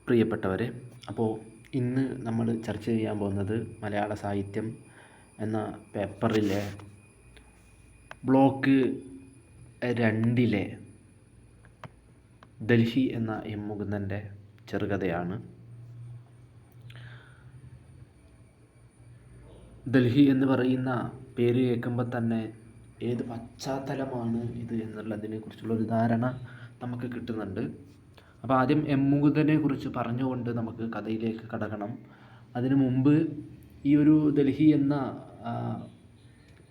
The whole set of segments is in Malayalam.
പ്രിയപ്പെട്ടവരെ, അപ്പോൾ ഇന്ന് നമ്മൾ ചർച്ച ചെയ്യാൻ പോകുന്നത് മലയാള സാഹിത്യം എന്ന പേപ്പറിലെ ബ്ലോക്ക് 2 ഡൽഹി എന്ന എം മുകുന്ദൻ്റെ ചെറുകഥയാണ്. ഡൽഹി എന്ന് പറയുന്ന പേര് കേൾക്കുമ്പോൾ തന്നെ ഏത് പശ്ചാത്തലമാണ് ഇത് എന്നുള്ളതിനെക്കുറിച്ചുള്ളൊരു ധാരണ നമുക്ക് കിട്ടുന്നുണ്ട്. അപ്പോൾ ആദ്യം എം മുകുന്ദനെ കുറിച്ച് പറഞ്ഞുകൊണ്ട് നമുക്ക് കഥയിലേക്ക് കടക്കണം. അതിനു മുമ്പ് ഈ ഒരു ഡൽഹി എന്ന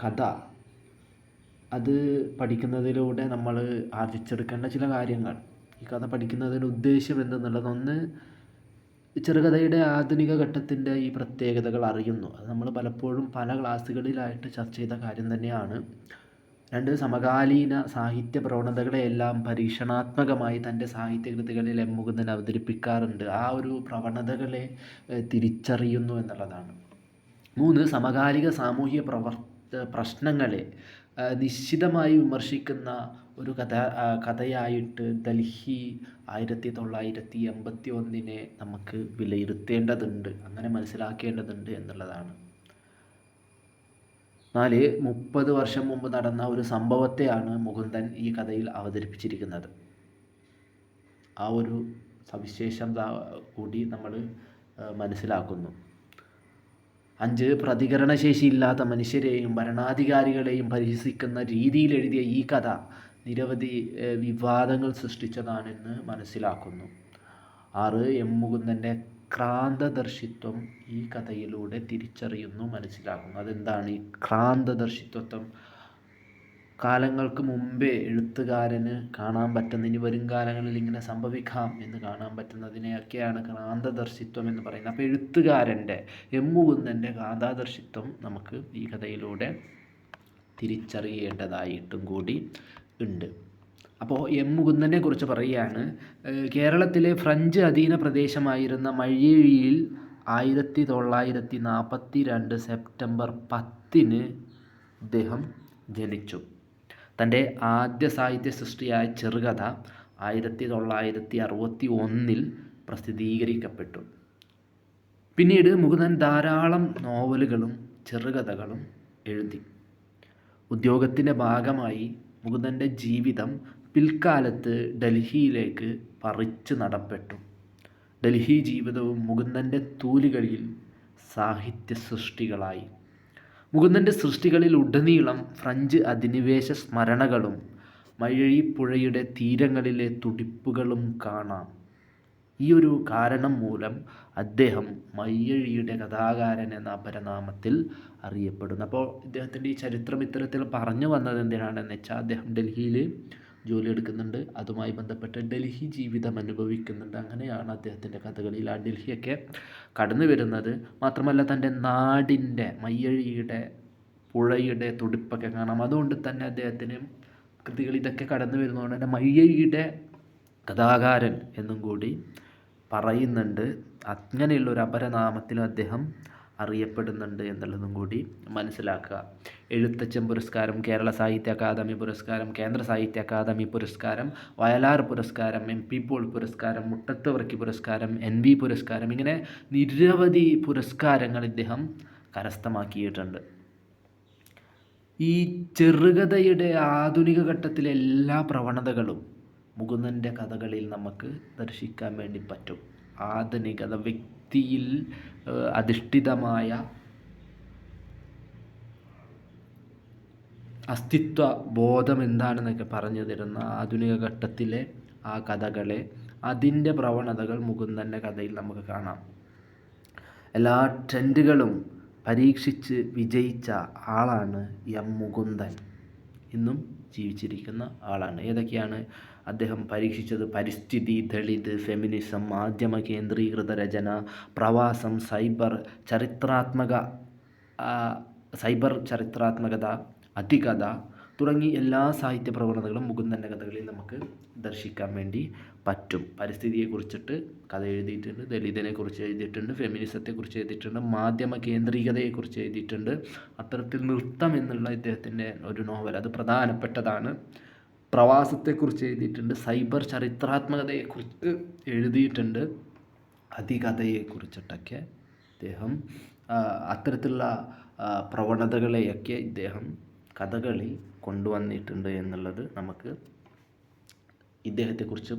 കഥ അത് പഠിക്കുന്നതിലൂടെ നമ്മൾ ആർജിച്ചെടുക്കേണ്ട ചില കാര്യങ്ങൾ, ഈ കഥ പഠിക്കുന്നതിന് ഉദ്ദേശം എന്തെന്നുള്ളത്, ഒന്ന്, ചെറുകഥയുടെ ആധുനിക ഘട്ടത്തിൻ്റെ ഈ പ്രത്യേകതകൾ അറിയുന്നു. അത് നമ്മൾ പലപ്പോഴും പല ക്ലാസ്സുകളിലായിട്ട് ചർച്ച ചെയ്ത കാര്യം തന്നെയാണ്. 2, സമകാലീന സാഹിത്യ പ്രവണതകളെയെല്ലാം പരീക്ഷണാത്മകമായി തൻ്റെ സാഹിത്യകൃതികളിൽ എം മുകുന്ദൻ അവതരിപ്പിക്കാറുണ്ട്. ആ ഒരു പ്രവണതകളെ തിരിച്ചറിയുന്നു എന്നുള്ളതാണ്. 3, സമകാലിക സാമൂഹിക പ്രശ്നങ്ങളെ നിശ്ചിതമായി വിമർശിക്കുന്ന ഒരു കഥയായിട്ട് ഡൽഹി 1981 നമുക്ക് വിലയിരുത്തേണ്ടതുണ്ട്, അങ്ങനെ മനസ്സിലാക്കേണ്ടതുണ്ട് എന്നുള്ളതാണ്. 4, 30 വർഷം മുമ്പ് നടന്ന ഒരു സംഭവത്തെയാണ് മുകുന്ദൻ ഈ കഥയിൽ അവതരിപ്പിച്ചിരിക്കുന്നത്. ആ ഒരു സവിശേഷത കൂടി നമ്മൾ മനസ്സിലാക്കുന്നു. 5, പ്രതികരണശേഷിയില്ലാത്ത മനുഷ്യരെയും ഭരണാധികാരികളെയും പരിഹസിക്കുന്ന രീതിയിൽ എഴുതിയ ഈ കഥ നിരവധി വിവാദങ്ങൾ സൃഷ്ടിച്ചതാണെന്ന് മനസ്സിലാക്കുന്നു. 6, എം മുകുന്ദൻ്റെ ക്രാന്തദർശിത്വം ഈ കഥയിലൂടെ തിരിച്ചറിയുന്നു, മനസ്സിലാക്കുന്നു. അതെന്താണ് ഈ ക്രാന്തദർശിത്വം? കാലങ്ങൾക്ക് മുമ്പേ എഴുത്തുകാരന് കാണാൻ പറ്റുന്ന, ഇനി വരും കാലങ്ങളിൽ ഇങ്ങനെ സംഭവിക്കാം എന്ന് കാണാൻ പറ്റുന്നതിനെയൊക്കെയാണ് ക്രാന്തദർശിത്വം എന്ന് പറയുന്നത്. അപ്പോൾ എഴുത്തുകാരൻ്റെ, എം മുകുന്ദൻ്റെ ക്രാന്തദർശിത്വം നമുക്ക് ഈ കഥയിലൂടെ തിരിച്ചറിയേണ്ടതായിട്ടും കൂടി ഉണ്ട്. അപ്പോൾ എം മുകുന്ദനെ കുറിച്ച് പറയുകയാണ്. കേരളത്തിലെ ഫ്രഞ്ച് അധീന പ്രദേശമായിരുന്ന മയ്യഴിയിൽ 1942 സെപ്റ്റംബർ 10 അദ്ദേഹം ജനിച്ചു. തൻ്റെ ആദ്യ സാഹിത്യ സൃഷ്ടിയായ ചെറുകഥ 1961 പ്രസിദ്ധീകരിക്കപ്പെട്ടു. പിന്നീട് മുകുന്ദൻ ധാരാളം നോവലുകളും ചെറുകഥകളും എഴുതി. ഉദ്യോഗത്തിൻ്റെ ഭാഗമായി മുകുന്ദൻ്റെ ജീവിതം പിൽക്കാലത്ത് ഡൽഹിയിലേക്ക് പറിച്ചു നടപ്പെട്ടു. ഡൽഹി ജീവിതവും മുകുന്ദൻ്റെ തൂലികയിൽ സാഹിത്യ സൃഷ്ടികളായി. മുകുന്ദൻ്റെ സൃഷ്ടികളിൽ ഉടനീളം ഫ്രഞ്ച് അധിനിവേശ സ്മരണകളും മയ്യഴി പുഴയുടെ തീരങ്ങളിലെ തുടിപ്പുകളും കാണാം. ഈ ഒരു കാരണം മൂലം അദ്ദേഹം മയ്യഴിയുടെ കഥാകാരൻ എന്ന അപരനാമത്തിൽ അറിയപ്പെടുന്നു. അപ്പോൾ ഇദ്ദേഹത്തിൻ്റെ ഈ ചരിത്രം ഇത്തരത്തിൽ പറഞ്ഞു വന്നത് എന്തിനാണെന്ന് വെച്ചാൽ, അദ്ദേഹം ഡൽഹിയിൽ ജോലി എടുക്കുന്നുണ്ട്, അതുമായി ബന്ധപ്പെട്ട് ഡൽഹി ജീവിതം അനുഭവിക്കുന്നുണ്ട്. അങ്ങനെയാണ് അദ്ദേഹത്തിൻ്റെ കഥകളിൽ ആ ഡൽഹിയൊക്കെ കടന്നു വരുന്നത്. മാത്രമല്ല തൻ്റെ നാടിൻ്റെ, മയ്യഴിയുടെ പുഴയുടെ തുടിപ്പൊക്കെ കാണാം. അതുകൊണ്ട് തന്നെ അദ്ദേഹത്തിന് കൃതികൾ ഇതൊക്കെ കടന്നു വരുന്നതുകൊണ്ട് തന്നെ മയ്യഴിയുടെ കഥാകാരൻ എന്നും കൂടി പറയുന്നുണ്ട്. അങ്ങനെയുള്ളൊരു അപരനാമത്തിലും അദ്ദേഹം അറിയപ്പെടുന്നുണ്ട് എന്നുള്ളതും കൂടി മനസ്സിലാക്കുക. എഴുത്തച്ഛൻ പുരസ്കാരം, കേരള സാഹിത്യ അക്കാദമി പുരസ്കാരം, കേന്ദ്ര സാഹിത്യ അക്കാദമി പുരസ്കാരം, വയലാർ പുരസ്കാരം, MP പോൾ പുരസ്കാരം, മുട്ടത്തുവർക്കി പുരസ്കാരം, NV പുരസ്കാരം, ഇങ്ങനെ നിരവധി പുരസ്കാരങ്ങൾ ഇദ്ദേഹം കരസ്ഥമാക്കിയിട്ടുണ്ട്. ഈ ചെറുകഥയുടെ ആധുനിക ഘട്ടത്തിലെ എല്ലാ പ്രവണതകളും മുകുന്ദൻ്റെ കഥകളിൽ നമുക്ക് ദർശിക്കാൻ വേണ്ടി പറ്റും. ആധുനികത, വ്യക്തിയിൽ അധിഷ്ഠിതമായ അസ്തിത്വ ബോധം എന്താണെന്നൊക്കെ പറഞ്ഞു തരുന്ന ആധുനിക ഘട്ടത്തിലെ ആ കഥകളെ, അതിൻ്റെ പ്രവണതകൾ മുകുന്ദൻ്റെ കഥയിൽ നമുക്ക് കാണാം. എല്ലാ ട്രെൻഡുകളും പരീക്ഷിച്ച് വിജയിച്ച ആളാണ് എം മുകുന്ദൻ. ഇന്നും ജീവിച്ചിരിക്കുന്ന ആളാണ്. ഏതൊക്കെയാണ് അദ്ദേഹം പരീക്ഷിച്ചത്? പരിസ്ഥിതി, ദളിത്, ഫെമിനിസം, മാധ്യമ കേന്ദ്രീകൃത രചന, പ്രവാസം, സൈബർ ചരിത്രാത്മകത, അതികഥ തുടങ്ങി എല്ലാ സാഹിത്യ പ്രവണതകളും മുകുന്ദൻ്റെ കഥകളിൽ നമുക്ക് ദർശിക്കാൻ വേണ്ടി പറ്റും. പരിസ്ഥിതിയെക്കുറിച്ചിട്ട് കഥ എഴുതിയിട്ടുണ്ട്, ദളിതനെക്കുറിച്ച് എഴുതിയിട്ടുണ്ട്, ഫെമിനിസത്തെക്കുറിച്ച് എഴുതിയിട്ടുണ്ട്, മാധ്യമ കേന്ദ്രീകതയെക്കുറിച്ച് എഴുതിയിട്ടുണ്ട്. അത്തരത്തിൽ നൃത്തം എന്നുള്ള ഇദ്ദേഹത്തിൻ്റെ ഒരു നോവൽ, അത് പ്രധാനപ്പെട്ടതാണ്. പ്രവാസത്തെക്കുറിച്ച് എഴുതിയിട്ടുണ്ട്, സൈബർ ചരിത്രാത്മകതയെക്കുറിച്ച് എഴുതിയിട്ടുണ്ട്. അതികഥയെക്കുറിച്ചിട്ടൊക്കെ ഇദ്ദേഹം അത്തരത്തിലുള്ള പ്രവണതകളെയൊക്കെ ഇദ്ദേഹം കഥകളിൽ കൊണ്ടുവന്നിട്ടുണ്ട് എന്നുള്ളത് നമുക്ക് ഇദ്ദേഹത്തെക്കുറിച്ച്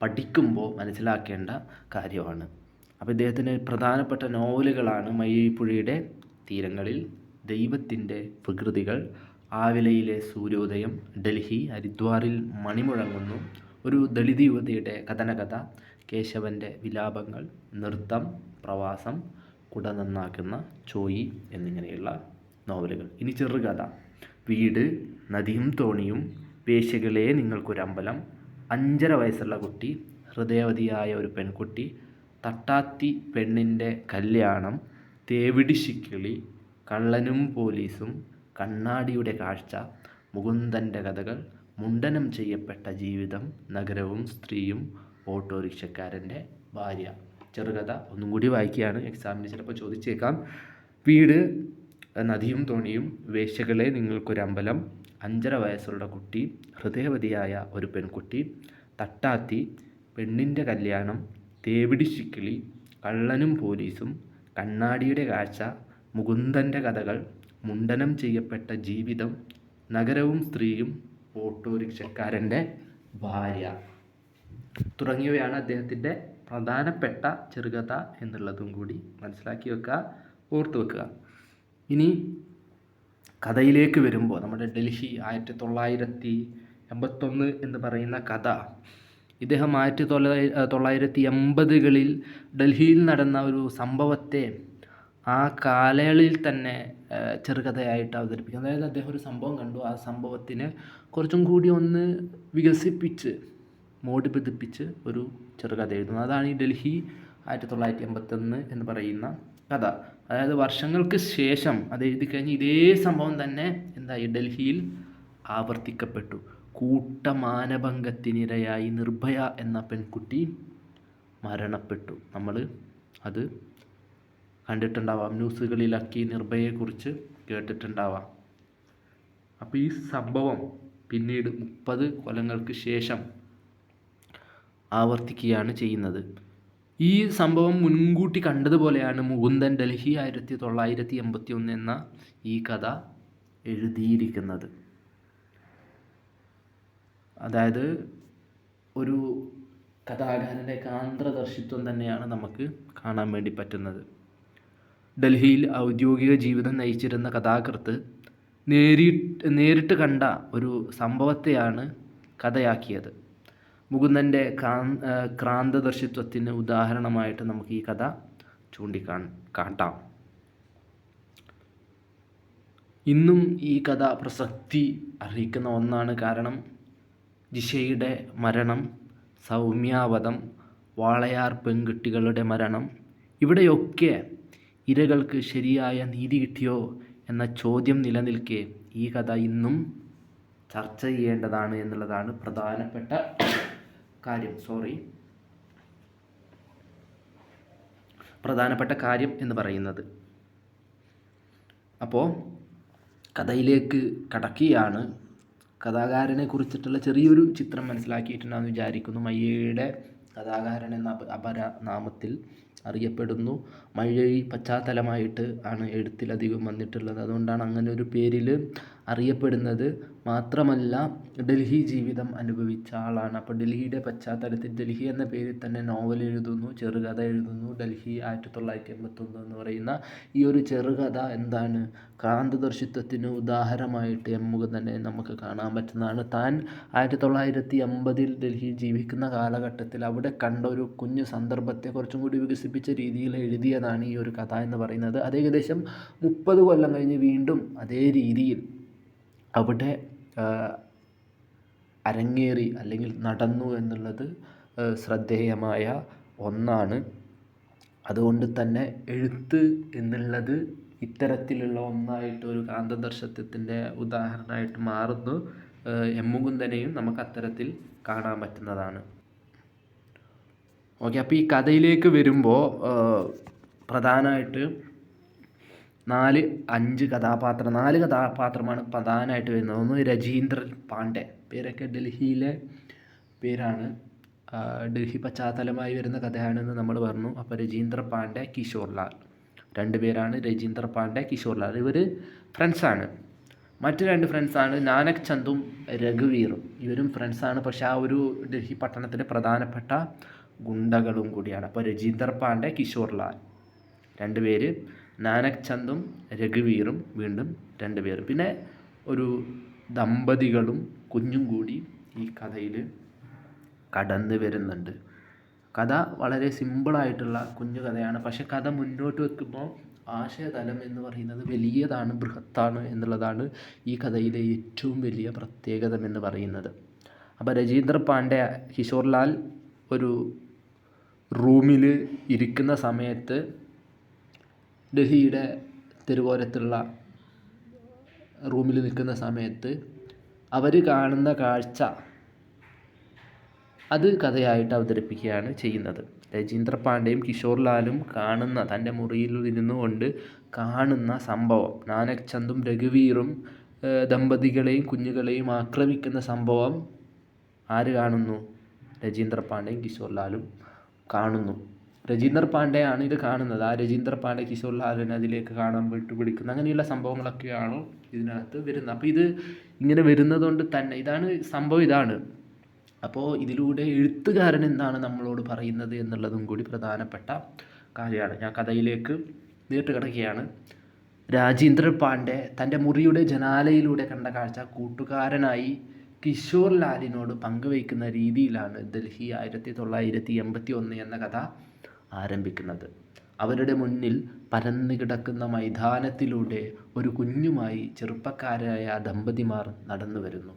പഠിക്കുമ്പോൾ മനസ്സിലാക്കേണ്ട കാര്യമാണ്. അപ്പോൾ ഇദ്ദേഹത്തിൻ്റെ പ്രധാനപ്പെട്ട നോവലുകളാണ് മയ്യഴിപ്പുഴയുടെ തീരങ്ങളിൽ, ദൈവത്തിൻ്റെ വികൃതികൾ, ആവിലയിലെ സൂര്യോദയം, ഡൽഹി, ഹരിദ്വാറിൽ മണിമുഴങ്ങുന്നു, ഒരു ദളിത് യുവതിയുടെ കഥനകഥ, കേശവൻ്റെ വിലാപങ്ങൾ, നൃത്തം, പ്രവാസം, കുട നന്നാക്കുന്ന ചോയി എന്നിങ്ങനെയുള്ള നോവലുകൾ. ഇനി ചെറുകഥ: വീട്, നദിയും തോണിയും, വേശ്യകളെ നിങ്ങൾക്കൊരമ്പലം, 5.5 വയസ്സുള്ള കുട്ടി, ഹൃദയവതിയായ ഒരു പെൺകുട്ടി, തട്ടാത്തി പെണ്ണിൻ്റെ കല്യാണം, തേവിടിശ്ശിക്കിളി, കള്ളനും പോലീസും, കണ്ണാടിയുടെ കാഴ്ച, മുകുന്ദൻ്റെ കഥകൾ, മുണ്ഡനം ചെയ്യപ്പെട്ട ജീവിതം, നഗരവും സ്ത്രീയും, ഓട്ടോറിക്ഷക്കാരൻ്റെ ഭാര്യ. ചെറുകഥ ഒന്നും കൂടി വായിക്കുകയാണ്, എക്സാമിന് ചിലപ്പോൾ ചോദിച്ചേക്കാം. വീട്, നദിയും തോണിയും, വേശ്യകളെ നിങ്ങൾക്കൊരമ്പലം, 5.5 വയസ്സുള്ള കുട്ടി, ഹൃദയവതിയായ ഒരു പെൺകുട്ടി, തട്ടാത്തി പെണ്ണിൻ്റെ കല്യാണം, തേവിടിശ്ശിക്കിളി, കള്ളനും പോലീസും, കണ്ണാടിയുടെ കാഴ്ച, മുകുന്ദൻ്റെ കഥകൾ, മുണ്ഡനം ചെയ്യപ്പെട്ട ജീവിതം, നഗരവും സ്ത്രീയും, ഓട്ടോറിക്ഷക്കാരൻ്റെ ഭാര്യ തുടങ്ങിയവയാണ് അദ്ദേഹത്തിൻ്റെ പ്രധാനപ്പെട്ട ചെറുകഥ എന്നുള്ളതും കൂടി മനസ്സിലാക്കി വെക്കുക, ഓർത്തു വെക്കുക. ഇനി കഥയിലേക്ക് വരുമ്പോൾ നമ്മുടെ ഡൽഹി 1981 എന്ന് പറയുന്ന കഥ, ഇദ്ദേഹം 1980കളിൽ ഡൽഹിയിൽ നടന്ന ഒരു സംഭവത്തെ ആ കാലയളവിൽ തന്നെ ചെറുകഥയായിട്ട് അവതരിപ്പിക്കും. അതായത് അദ്ദേഹം ഒരു സംഭവം കണ്ടു, ആ സംഭവത്തിന് കുറച്ചും കൂടി ഒന്ന് വികസിപ്പിച്ച് മോടിപ്പിച്ച് ഒരു ചെറുകഥ എഴുതുന്നു. അതാണ് ഈ ഡൽഹി 1981 എന്ന് പറയുന്ന കഥ. അതായത് വർഷങ്ങൾക്ക് ശേഷം അത് എഴുതി കഴിഞ്ഞ് ഇതേ സംഭവം തന്നെ എന്തായി, ഡൽഹിയിൽ ആവർത്തിക്കപ്പെട്ടു. കൂട്ടമാനഭംഗത്തിനിരയായി നിർഭയ എന്ന പെൺകുട്ടി മരണപ്പെട്ടു. നമ്മൾ അത് കണ്ടിട്ടുണ്ടാവാം, ന്യൂസുകളിലൊക്കെ നിർഭയയെക്കുറിച്ച് കേട്ടിട്ടുണ്ടാവാം. അപ്പോൾ ഈ സംഭവം പിന്നീട് 30 കൊല്ലങ്ങൾക്ക് ശേഷം ആവർത്തിക്കുകയാണ് ചെയ്യുന്നത്. ഈ സംഭവം മുൻകൂട്ടി കണ്ടതുപോലെയാണ് മുകുന്ദൻ ഡൽഹി 1981 എന്ന ഈ കഥ എഴുതിയിരിക്കുന്നത്. അതായത് ഒരു കഥാകാരൻ്റെ കാന്ത്രദർശിത്വം തന്നെയാണ് നമുക്ക് കാണാൻ വേണ്ടി പറ്റുന്നത്. ഡൽഹിയിൽ ഔദ്യോഗിക ജീവിതം നയിച്ചിരുന്ന കഥാകൃത്ത് നേരിട്ട് കണ്ട ഒരു സംഭവത്തെയാണ് കഥയാക്കിയത്. മുകുന്ദൻ്റെ ക്രാന്തദർശിത്വത്തിന് ഉദാഹരണമായിട്ട് നമുക്ക് ഈ കഥ കാട്ടാം. ഇന്നും ഈ കഥ പ്രസക്തി അർഹിക്കുന്ന ഒന്നാണ്. കാരണം ജിഷയുടെ മരണം, സൗമ്യാവധം, വാളയാർ പെൺകുട്ടികളുടെ മരണം, ഇവിടെയൊക്കെ ഇരകൾക്ക് ശരിയായ നീതി കിട്ടിയോ എന്ന ചോദ്യം നിലനിൽക്കെ ഈ കഥ ഇന്നും ചർച്ച ചെയ്യേണ്ടതാണ് എന്നുള്ളതാണ് പ്രധാനപ്പെട്ട കാര്യം എന്ന് പറയുന്നത്. അപ്പോൾ കഥയിലേക്ക് കടക്കുകയാണ്. കഥാകാരനെ കുറിച്ചിട്ടുള്ള ചെറിയൊരു ചിത്രം മനസ്സിലാക്കിയിട്ടുണ്ടെന്ന് വിചാരിക്കുന്നു. മയ്യഴിയുടെ കഥാകാരൻ എന്ന അപരനാമത്തിൽ അറിയപ്പെടുന്നു. മയ്യഴി പശ്ചാത്തലമായിട്ട് ആണ് എഴുത്തിലധികം വന്നിട്ടുള്ളത്. അതുകൊണ്ടാണ് അങ്ങനെ ഒരു പേരിൽ അറിയപ്പെടുന്നത്. മാത്രമല്ല ഡൽഹി ജീവിതം അനുഭവിച്ച ആളാണ്. അപ്പോൾ ഡൽഹിയുടെ പശ്ചാത്തലത്തിൽ ഡൽഹി എന്ന പേരിൽ തന്നെ നോവൽ എഴുതുന്നു, ചെറുകഥ എഴുതുന്നു. ഡൽഹി 1981 എന്ന് പറയുന്ന ഈ ഒരു ചെറുകഥ എന്താണ്, ക്രാന്തദർശിത്വത്തിന് ഉദാഹരണമായിട്ട് തന്നെ നമുക്ക് കാണാൻ പറ്റുന്നതാണ്. താൻ 1980 ഡൽഹിയിൽ ജീവിക്കുന്ന കാലഘട്ടത്തിൽ അവിടെ കണ്ട ഒരു കുഞ്ഞു സന്ദർഭത്തെ കുറച്ചും കൂടി വികസിപ്പിച്ച രീതിയിൽ എഴുതിയതാണ് ഈ ഒരു കഥ എന്ന് പറയുന്നത്. അത് ഏകദേശം 30 കൊല്ലം കഴിഞ്ഞ് വീണ്ടും അതേ രീതിയിൽ അവിടെ അരങ്ങേറി അല്ലെങ്കിൽ നടന്നു എന്നുള്ളത് ശ്രദ്ധേയമായ ഒന്നാണ്. അതുകൊണ്ട് തന്നെ എഴുത്ത് എന്നുള്ളത് ഇത്തരത്തിലുള്ള ഒന്നായിട്ട് ഒരു കാന്തദർശിത്വത്തിൻ്റെ ഉദാഹരണമായിട്ട് മാറുന്നു. മുകുന്ദനെയും നമുക്ക് അത്തരത്തിൽ കാണാൻ പറ്റുന്നതാണ്. ഓക്കെ, അപ്പോൾ ഈ കഥയിലേക്ക് വരുമ്പോൾ പ്രധാനമായിട്ട് 4 കഥാപാത്രമാണ് പ്രധാനമായിട്ട് വരുന്നത്. ഒന്ന് രജീന്ദ്രൻ പാണ്ഡെ, പേരൊക്കെ ഡൽഹിയിലെ പേരാണ്. ഡൽഹി പശ്ചാത്തലമായി വരുന്ന കഥയാണെന്ന് നമ്മൾ പറഞ്ഞു. അപ്പോൾ രജീന്ദ്ര പാണ്ഡെ, കിഷോർ ലാൽ, രണ്ടുപേരാണ് രജീന്ദ്ര പാണ്ഡെ, കിഷോർ ലാൽ. ഇവർ ഫ്രണ്ട്സാണ്. മറ്റു രണ്ട് ഫ്രണ്ട്സാണ് നാനക് ചന്ദും രഘുവീറും. ഇവരും ഫ്രണ്ട്സാണ്, പക്ഷേ ആ ഒരു ഡൽഹി പട്ടണത്തിലെ പ്രധാനപ്പെട്ട ഗുണ്ടകളും കൂടിയാണ്. അപ്പോൾ രജീന്ദർ പാണ്ഡെ, കിഷോർ ലാൽ രണ്ടുപേര്, നാനക് ചന്ദും രഘുവീറും വീണ്ടും രണ്ടുപേരും. പിന്നെ ഒരു ദമ്പതികളും കുഞ്ഞും കൂടി ഈ കഥയിൽ കടന്നു വരുന്നുണ്ട്. കഥ വളരെ സിമ്പിളായിട്ടുള്ള കുഞ്ഞു കഥയാണ്. പക്ഷേ കഥ മുന്നോട്ട് വെക്കുമ്പോൾ ആശയതലം എന്ന് പറയുന്നത് വലിയതാണ്, ബൃഹത്താണ് എന്നുള്ളതാണ് ഈ കഥയിലെ ഏറ്റവും വലിയ പ്രത്യേകത എന്ന് പറയുന്നത്. അപ്പോൾ രജീന്ദർ പാണ്ഡെ, കിഷോർ ലാൽ ഒരു റൂമിൽ ഇരിക്കുന്ന സമയത്ത് ഡൽഹിയുടെ തെരുവോരത്തുള്ള റൂമിൽ നിൽക്കുന്ന സമയത്ത് അവർ കാണുന്ന കാഴ്ച അത് കഥയായിട്ട് അവതരിപ്പിക്കുകയാണ് ചെയ്യുന്നത്. രജീന്ദർ പാണ്ഡെയും കിഷോർ ലാലും കാണുന്ന, തൻ്റെ മുറിയിൽ ഇരുന്നു കൊണ്ട് കാണുന്ന സംഭവം, നാനക് ചന്ദും രഘുവീറും ദമ്പതികളെയും കുഞ്ഞുങ്ങളെയും ആക്രമിക്കുന്ന സംഭവം ആര് കാണുന്നു? രജീന്ദർ പാണ്ഡെയും കിഷോർ ലാലും കാണുന്നു. രജീന്ദർ പാണ്ഡെയാണ് ഇത് കാണുന്നത്. ആ രജീന്ദർ പാണ്ഡെ കിഷോർ ലാലിനെ അതിലേക്ക് കാണാൻ വിട്ടുപിടിക്കുന്നു. അങ്ങനെയുള്ള സംഭവങ്ങളൊക്കെയാണ് ഇതിനകത്ത് വരുന്നത്. അപ്പോൾ ഇത് ഇങ്ങനെ വരുന്നതുകൊണ്ട് തന്നെ ഇതാണ് സംഭവം, ഇതാണ്. അപ്പോൾ ഇതിലൂടെ എഴുത്തുകാരൻ എന്താണ് നമ്മളോട് പറയുന്നത് എന്നുള്ളതും കൂടി പ്രധാനപ്പെട്ട കാര്യമാണ്. ഞാൻ കഥയിലേക്ക് നേരിട്ട് കിടക്കുകയാണ്. രാജീന്ദർ പാണ്ഡെ തൻ്റെ മുറിയുടെ ജനാലയിലൂടെ കണ്ട കാഴ്ച കൂട്ടുകാരനായി കിഷോർ ലാലിനോട് പങ്കുവയ്ക്കുന്ന രീതിയിലാണ് ഡൽഹി 1981 എന്ന കഥ ആരംഭിക്കുന്നത്. അവരുടെ മുന്നിൽ പരന്നു കിടക്കുന്ന മൈതാനത്തിലൂടെ ഒരു കുഞ്ഞുമായി ചെറുപ്പക്കാരായ ദമ്പതിമാർ നടന്നു വരുന്നു.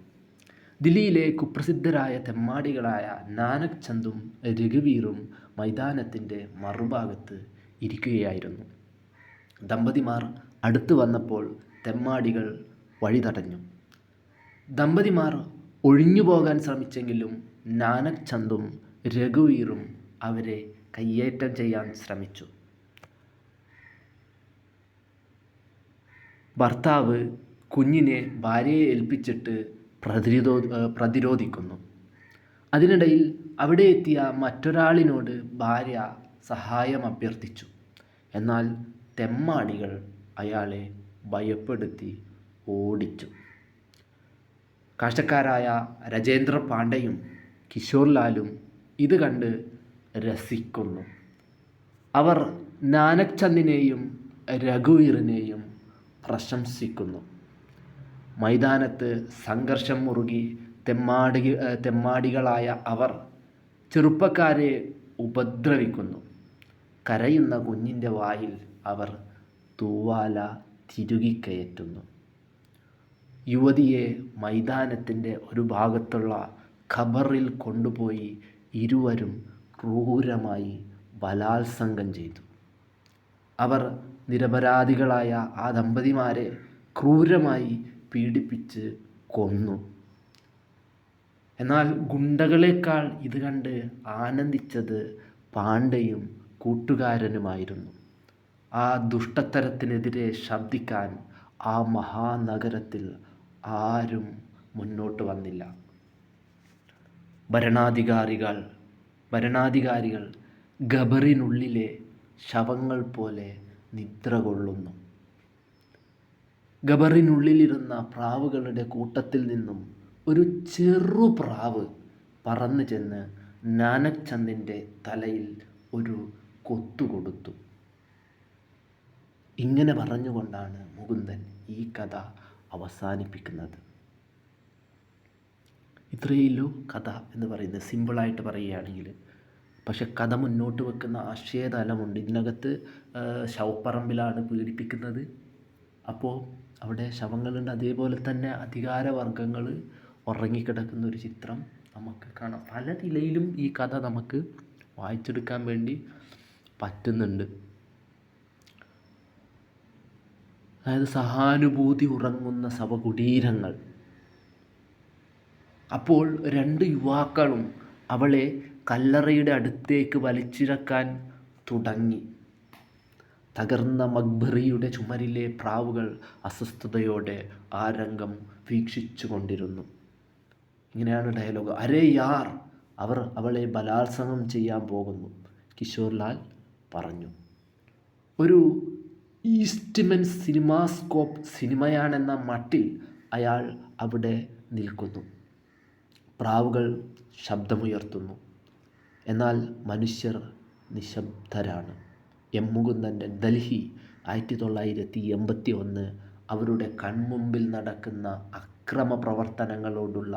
ദില്ലിയിലെ കുപ്രസിദ്ധരായ തെമ്മാടികളായ നാനക് ചന്ദും രഘുവീറും മൈതാനത്തിൻ്റെ മറുഭാഗത്ത് ഇരിക്കുകയായിരുന്നു. ദമ്പതിമാർ അടുത്തു വന്നപ്പോൾ തെമ്മാടികൾ വഴി തടഞ്ഞു. ദമ്പതിമാർ ഒഴിഞ്ഞു പോകാൻ ശ്രമിച്ചെങ്കിലും നാനക് ചന്ദും രഘുവീറും അവരെ കയ്യേറ്റം ചെയ്യാൻ ശ്രമിച്ചു. ഭർത്താവ് കുഞ്ഞിനെ ഭാര്യയെ ഏൽപ്പിച്ചിട്ട് പ്രതിരോധിക്കുന്നു. അതിനിടയിൽ അവിടെ എത്തിയ മറ്റൊരാളിനോട് ഭാര്യ സഹായം അഭ്യർത്ഥിച്ചു. എന്നാൽ തെമ്മാടികൾ അയാളെ ഭയപ്പെടുത്തി ഓടിച്ചു. കാഴ്ചക്കാരായ രജീന്ദർ പാണ്ഡെയും കിഷോർ ലാലും ഇത് കണ്ട് രസിക്കുന്നു. അവർ നാനക് ചന്ദിനെയും രഘുവീറിനെയും പ്രശംസിക്കുന്നു. മൈതാനത്ത് സംഘർഷം മുറുകി തെമ്മാടികളായ അവർ ചെറുപ്പക്കാരെ ഉപദ്രവിക്കുന്നു. കരയുന്ന കുഞ്ഞിൻ്റെ വായിൽ അവർ തൂവാല തിരുകിക്കയറ്റുന്നു. യുവതിയെ മൈതാനത്തിൻ്റെ ഒരു ഭാഗത്തുള്ള ഖബറിൽ കൊണ്ടുപോയി ഇരുവരും ക്രൂരമായി ബലാത്സംഗം ചെയ്തു. അവർ നിരപരാധികളായ ആ ദമ്പതിമാരെ ക്രൂരമായി പീഡിപ്പിച്ച് കൊന്നു. എന്നാൽ ഗുണ്ടകളെക്കാൾ ഇത് കണ്ട് ആനന്ദിച്ചത് പാണ്ഡെയും കൂട്ടുകാരനുമായിരുന്നു. ആ ദുഷ്ടത്തരത്തിനെതിരെ ശബ്ദിക്കാൻ ആ മഹാനഗരത്തിൽ ആരും മുന്നോട്ട് വന്നില്ല. ഭരണാധികാരികൾ ഖബറിനുള്ളിലെ ശവങ്ങൾ പോലെ നിദ്ര കൊള്ളുന്നു. ഖബറിനുള്ളിലിരുന്ന പ്രാവുകളുടെ കൂട്ടത്തിൽ നിന്നും ഒരു ചെറു പ്രാവ് പറന്നു ചെന്ന് നാനക് ചന്ദിൻ്റെ തലയിൽ ഒരു കൊത്തുകൊടുത്തു. ഇങ്ങനെ പറഞ്ഞുകൊണ്ടാണ് മുകുന്ദൻ ഈ കഥ അവസാനിപ്പിക്കുന്നത്. ഇത്രയുള്ളൂ കഥ എന്ന് പറയുന്നത്, സിമ്പിളായിട്ട് പറയുകയാണെങ്കിൽ. പക്ഷെ കഥ മുന്നോട്ട് വെക്കുന്ന ആശയതലമുണ്ട്. ഇതിനകത്ത് ശവപ്പറമ്പിലാണ് പീഡിപ്പിക്കുന്നത്. അപ്പോൾ അവിടെ ശവങ്ങളുണ്ട്. അതേപോലെ തന്നെ അധികാരവർഗങ്ങൾ ഉറങ്ങിക്കിടക്കുന്ന ഒരു ചിത്രം നമുക്ക് കാണാം. പല നിലയിലും ഈ കഥ നമുക്ക് വായിച്ചെടുക്കാൻ വേണ്ടി പറ്റുന്നുണ്ട്. അതായത് സഹാനുഭൂതി ഉറങ്ങുന്ന ശവകുടീരങ്ങൾ. അപ്പോൾ രണ്ട് യുവാക്കളും അവളെ കല്ലറയുടെ അടുത്തേക്ക് വലിച്ചിഴക്കാൻ തുടങ്ങി. തകർന്ന മക്ബറിയുടെ ചുമരിലെ പ്രാവുകൾ അസ്വസ്ഥതയോടെ ആ രംഗം വീക്ഷിച്ചു കൊണ്ടിരുന്നു. ഇങ്ങനെയാണ് ഡയലോഗ്. അരേ യാർ, അവർ അവളെ ബലാത്സംഗം ചെയ്യാൻ പോകുന്നു, കിഷോർലാൽ പറഞ്ഞു. ഒരു ഈസ്റ്റ്മെൻ സിനിമാസ്കോപ്പ് സിനിമയാണെന്ന മട്ടിൽ അയാൾ അവിടെ നിൽക്കുന്നു. പ്രാവുകൾ ശബ്ദമുയർത്തുന്നു, എന്നാൽ മനുഷ്യർ നിശബ്ദരാണ്. എം. മുകുന്ദൻ്റെ ഡൽഹി 1981 അവരുടെ കൺമുമ്പിൽ നടക്കുന്ന അക്രമ പ്രവർത്തനങ്ങളോടുള്ള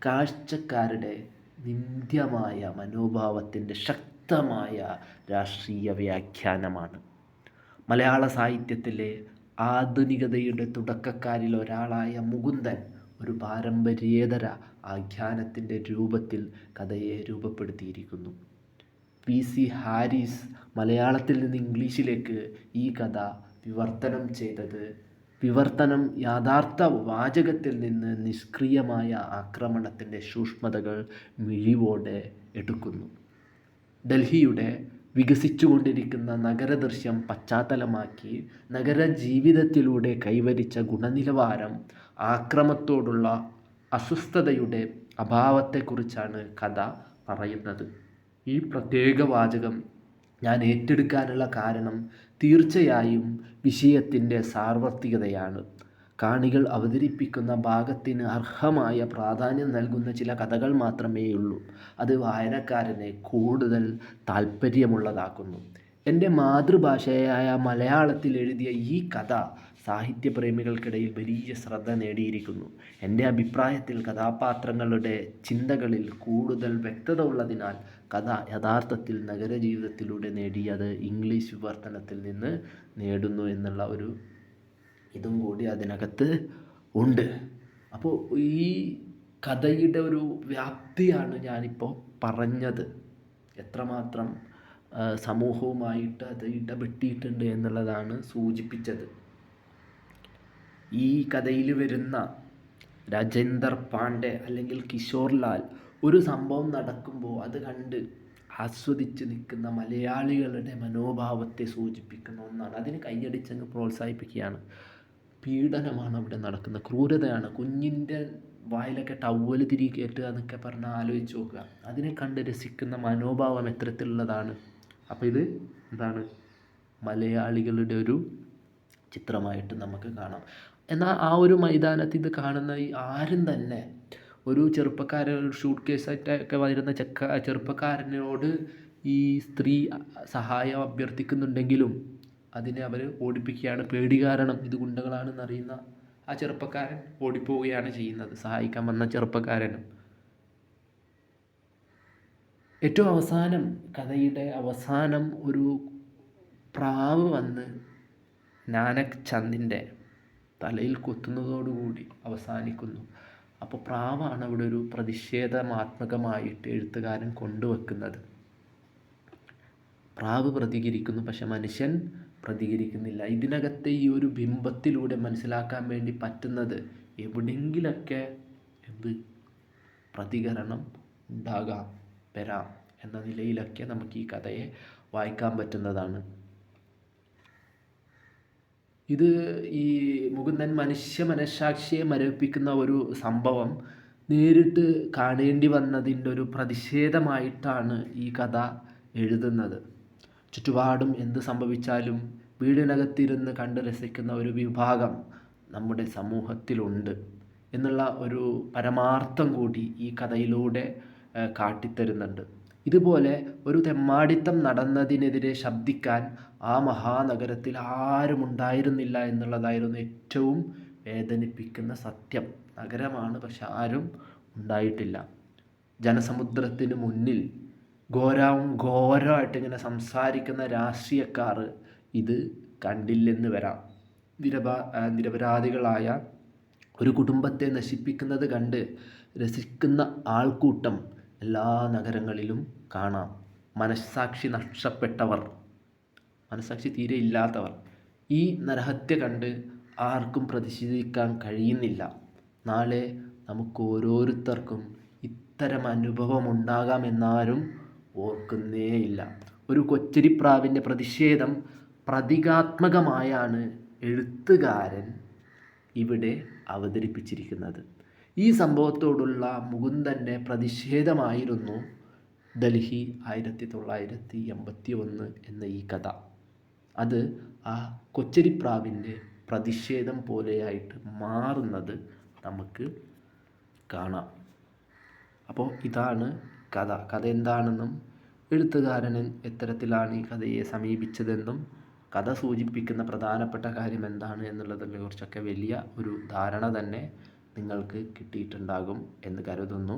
കാഴ്ചക്കാരുടെ നിന്ദ്യമായ മനോഭാവത്തിൻ്റെ ശക്തമായ രാഷ്ട്രീയ വ്യാഖ്യാനമാണ്. മലയാള സാഹിത്യത്തിലെ ആധുനികതയുടെ തുടക്കക്കാരിൽ ഒരാളായ മുകുന്ദൻ ഒരു പാരമ്പര്യേതര ആഖ്യാനത്തിൻ്റെ രൂപത്തിൽ കഥയെ രൂപപ്പെടുത്തിയിരിക്കുന്നു. PC ഹാരിസ് മലയാളത്തിൽ നിന്ന് ഇംഗ്ലീഷിലേക്ക് ഈ കഥ വിവർത്തനം യാഥാർത്ഥ വാചകത്തിൽ നിന്ന് നിഷ്ക്രിയമായ ആക്രമണത്തിൻ്റെ സൂക്ഷ്മതകൾ മിഴിവോടെ എടുക്കുന്നു. ഡൽഹിയുടെ വികസിച്ചുകൊണ്ടിരിക്കുന്ന നഗരദൃശ്യം പശ്ചാത്തലമാക്കി നഗരജീവിതത്തിലൂടെ കൈവരിച്ച ഗുണനിലവാരം, ആക്രമത്തോടുള്ള അസ്വസ്ഥതയുടെ അഭാവത്തെക്കുറിച്ചാണ് കഥ പറയുന്നത്. ഈ പ്രത്യേക വാചകം ഞാൻ ഏറ്റെടുക്കാനുള്ള കാരണം തീർച്ചയായും വിഷയത്തിൻ്റെ സാർവത്രികതയാണ്. കാണികൾ അവതരിപ്പിക്കുന്ന ഭാഗത്തിന് അർഹമായ പ്രാധാന്യം നൽകുന്ന ചില കഥകൾ മാത്രമേയുള്ളൂ. അത് വായനക്കാരനെ കൂടുതൽ താല്പര്യമുള്ളതാക്കുന്നു. എൻ്റെ മാതൃഭാഷയായ മലയാളത്തിൽ എഴുതിയ ഈ കഥ സാഹിത്യപ്രേമികൾക്കിടയിൽ വലിയ ശ്രദ്ധ നേടിയിരിക്കുന്നു. എൻ്റെ അഭിപ്രായത്തിൽ കഥാപാത്രങ്ങളുടെ ചിന്തകളിൽ കൂടുതൽ വ്യക്തത ഉള്ളതിനാൽ കഥ യഥാർത്ഥത്തിൽ നഗരജീവിതത്തിലൂടെ നേടിയത് ഇംഗ്ലീഷ് വിവർത്തനത്തിൽ നിന്ന് നേടുന്നു എന്നുള്ള ഒരു ഇതും കൂടി അതിനകത്ത് ഉണ്ട്. അപ്പോൾ ഈ കഥയുടെ ഒരു വ്യാപ്തിയാണ് ഞാനിപ്പോൾ പറഞ്ഞത്. എത്രമാത്രം സമൂഹവുമായിട്ട് അത് ഇടപെട്ടിട്ടുണ്ട് എന്നുള്ളതാണ് സൂചിപ്പിച്ചത്. ഈ കഥയിൽ വരുന്ന രാജേന്ദർ പാണ്ഡെ അല്ലെങ്കിൽ കിഷോർലാൽ ഒരു സംഭവം നടക്കുമ്പോൾ അത് കണ്ട് ആസ്വദിച്ച് നിൽക്കുന്ന മലയാളികളുടെ മനോഭാവത്തെ സൂചിപ്പിക്കുന്ന ഒന്നാണ്. അതിന് കൈയടിച്ചങ്ങ് പ്രോത്സാഹിപ്പിക്കുകയാണ്. പീഡനമാണ് അവിടെ നടക്കുന്നത്, ക്രൂരതയാണ്. കുഞ്ഞിൻ്റെ വായിലൊക്കെ ടവ്വൽ തിരികെ കയറ്റുക എന്നൊക്കെ പറഞ്ഞാൽ ആലോചിച്ച് നോക്കുക. അതിനെ കണ്ട് രസിക്കുന്ന മനോഭാവം എത്തരത്തിലുള്ളതാണ്. അപ്പോൾ ഇത് എന്താണ്, മലയാളികളുടെ ഒരു ചിത്രമായിട്ട് നമുക്ക് കാണാം. എന്നാൽ ആ ഒരു മൈതാനത്ത് ഇത് കാണുന്ന ഈ ആരും തന്നെ ഒരു ചെറുപ്പക്കാരൻ ഷൂട്ട് കേസായിട്ടൊക്കെ വരുന്ന ചെറുപ്പക്കാരനോട് ഈ സ്ത്രീ സഹായം അഭ്യർത്ഥിക്കുന്നുണ്ടെങ്കിലും അതിനെ അവർ ഓടിപ്പിക്കുകയാണ്. പേടി കാരണം ഇത് ഗുണ്ടകളാണെന്ന് അറിയുന്ന ആ ചെറുപ്പക്കാരൻ ഓടിപ്പോവുകയാണ് ചെയ്യുന്നത്, സഹായിക്കാൻ വന്ന ചെറുപ്പക്കാരനും. ഏറ്റവും അവസാനം, കഥയുടെ അവസാനം, ഒരു പ്രാവ് വന്ന് നാനക് ചന്ദിൻ്റെ തലയിൽ കൊത്തുന്നതോടുകൂടി അവസാനിക്കുന്നു. അപ്പോൾ പ്രാവാണ് അവിടെ ഒരു പ്രതിഷേധാത്മകമായിട്ട് എഴുത്തുകാരൻ കൊണ്ടുവെക്കുന്നത്. പ്രാവ് പ്രതികരിക്കുന്നു, പക്ഷെ മനുഷ്യൻ പ്രതികരിക്കുന്നില്ല. ഇതിനകത്തെ ഈ ഒരു ബിംബത്തിലൂടെ മനസ്സിലാക്കാൻ വേണ്ടി പറ്റുന്നത് എവിടെയെങ്കിലൊക്കെ പ്രതികരണം വരാം എന്ന നിലയിലൊക്കെ നമുക്ക് ഈ കഥയെ വായിക്കാൻ പറ്റുന്നതാണ്. ഇത് ഈ മുകുന്ദൻ മനുഷ്യ മനഃസാക്ഷിയെ മരവിപ്പിക്കുന്ന ഒരു സംഭവം നേരിട്ട് കാണേണ്ടി വന്നതിൻ്റെ ഒരു പ്രതിഷേധമായിട്ടാണ് ഈ കഥ എഴുതുന്നത്. ചുറ്റുപാടും എന്ത് സംഭവിച്ചാലും വീടിനകത്തിരുന്ന് കണ്ട് രസിക്കുന്ന ഒരു വിഭാഗം നമ്മുടെ സമൂഹത്തിലുണ്ട് എന്നുള്ള ഒരു പരമാർത്ഥം കൂടി ഈ കഥയിലൂടെ കാട്ടിത്തരുന്നുണ്ട്. ഇതുപോലെ ഒരു തെമ്മാടിത്തം നടന്നതിനെതിരെ ശബ്ദിക്കാൻ ആ മഹാനഗരത്തിൽ ആരും ഉണ്ടായിരുന്നില്ല എന്നുള്ളതായിരുന്നു ഏറ്റവും വേദനിപ്പിക്കുന്ന സത്യം. നഗരമാണ്, പക്ഷെ ആരും ഉണ്ടായിട്ടില്ല. ജനസമുദ്രത്തിന് മുന്നിൽ ഘോരമായിട്ട് ഇങ്ങനെ സംസാരിക്കുന്ന രാഷ്ട്രീയക്കാർ ഇത് കണ്ടില്ലെന്ന് വരാം. നിരപരാധികളായ ഒരു കുടുംബത്തെ നശിപ്പിക്കുന്നത് കണ്ട് രസിക്കുന്ന ആൾക്കൂട്ടം എല്ലാ നഗരങ്ങളിലും കാണാം. മനസ്സാക്ഷി നഷ്ടപ്പെട്ടവർ, മനസ്സാക്ഷി തീരെ ഇല്ലാത്തവർ ഈ നരഹത്യ കണ്ട് ആർക്കും പ്രതിഷേധിക്കാൻ കഴിയുന്നില്ല. നാളെ നമുക്ക് ഓരോരുത്തർക്കും ഇത്തരം അനുഭവം ഉണ്ടാകാമെന്നാരും ഓർക്കുന്നേയില്ല. ഒരു കൊച്ചരിപ്രാവിൻ്റെ പ്രതിഷേധം പ്രതീകാത്മകമായാണ് എഴുത്തുകാരൻ ഇവിടെ അവതരിപ്പിച്ചിരിക്കുന്നത്. ഈ സംഭവത്തോടുള്ള മുകുന്ദൻ്റെ പ്രതിഷേധമായിരുന്നു ഡൽഹി 1981 എന്ന ഈ കഥ, അത് ആ കൊച്ചരിപ്രാവിൻ്റെ പ്രതിഷേധം പോലെയായിട്ട് മാറുന്നത് നമുക്ക് കാണാം. അപ്പോൾ ഇതാണ് കഥ. കഥ എന്താണെന്നും എഴുത്തുകാരൻ എത്തരത്തിലാണ് ഈ കഥയെ സമീപിച്ചതെന്നും കഥ സൂചിപ്പിക്കുന്ന പ്രധാനപ്പെട്ട കാര്യം എന്താണ് എന്നുള്ളതിനെ കുറിച്ചൊക്കെ വലിയ ഒരു ധാരണ തന്നെ നിങ്ങൾക്ക് കിട്ടിയിട്ടുണ്ടാകും എന്ന് കരുതുന്നു.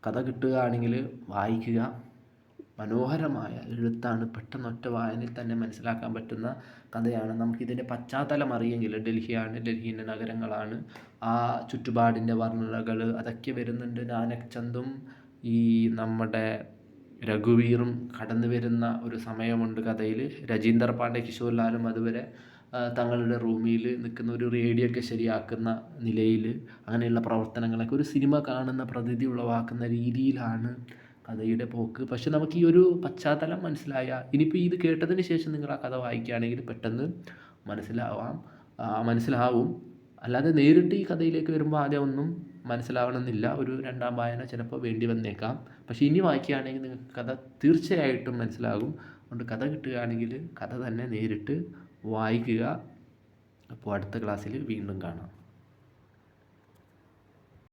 കഥ കിട്ടുകയാണെങ്കിൽ വായിക്കുക. മനോഹരമായ എഴുത്താണ്, പെട്ടെന്ന് ഒറ്റ വായനയിൽ തന്നെ മനസ്സിലാക്കാൻ പറ്റുന്ന കഥയാണ്. നമുക്കിതിൻ്റെ പശ്ചാത്തലം അറിയെങ്കിൽ ഡൽഹിയാണ്, ഡൽഹിൻ്റെ നഗരങ്ങളാണ്, ആ ചുറ്റുപാടിൻ്റെ വർണ്ണനകൾ അതൊക്കെ വരുന്നുണ്ട്. നാനക് ചന്ദും ഈ നമ്മുടെ രഘുവീറും കടന്നു വരുന്ന ഒരു സമയമുണ്ട് കഥയിൽ. രജീന്ദർ പാണ്ഡെ, കിഷോർ ലാലും അതുവരെ തങ്ങളുടെ റൂമിൽ നിൽക്കുന്ന ഒരു റേഡിയോ ഒക്കെ ശരിയാക്കുന്ന നിലയിൽ അങ്ങനെയുള്ള പ്രവർത്തനങ്ങളൊക്കെ ഒരു സിനിമ കാണുന്ന പ്രതീതി ഉളവാക്കുന്ന രീതിയിലാണ് കഥയുടെ പോക്ക്. പക്ഷെ നമുക്ക് ഈ ഒരു പശ്ചാത്തലം ഇനിയിപ്പോൾ ഇത് കേട്ടതിന് ശേഷം നിങ്ങൾ ആ കഥ വായിക്കുകയാണെങ്കിൽ പെട്ടെന്ന് മനസ്സിലാവും. അല്ലാതെ നേരിട്ട് ഈ കഥയിലേക്ക് വരുമ്പോൾ ആദ്യം ഒന്നും മനസ്സിലാവണമെന്നില്ല. ഒരു രണ്ടാം വായന ചിലപ്പോൾ വേണ്ടി വന്നേക്കാം. പക്ഷേ ഇനി വായിക്കുകയാണെങ്കിൽ നിങ്ങൾക്ക് കഥ തീർച്ചയായിട്ടും മനസ്സിലാകും. അതുകൊണ്ട് കഥ കിട്ടുകയാണെങ്കിൽ കഥ തന്നെ നേരിട്ട് വായിക്കുക. അപ്പോൾ അടുത്ത ക്ലാസ്സിൽ വീണ്ടും കാണാം.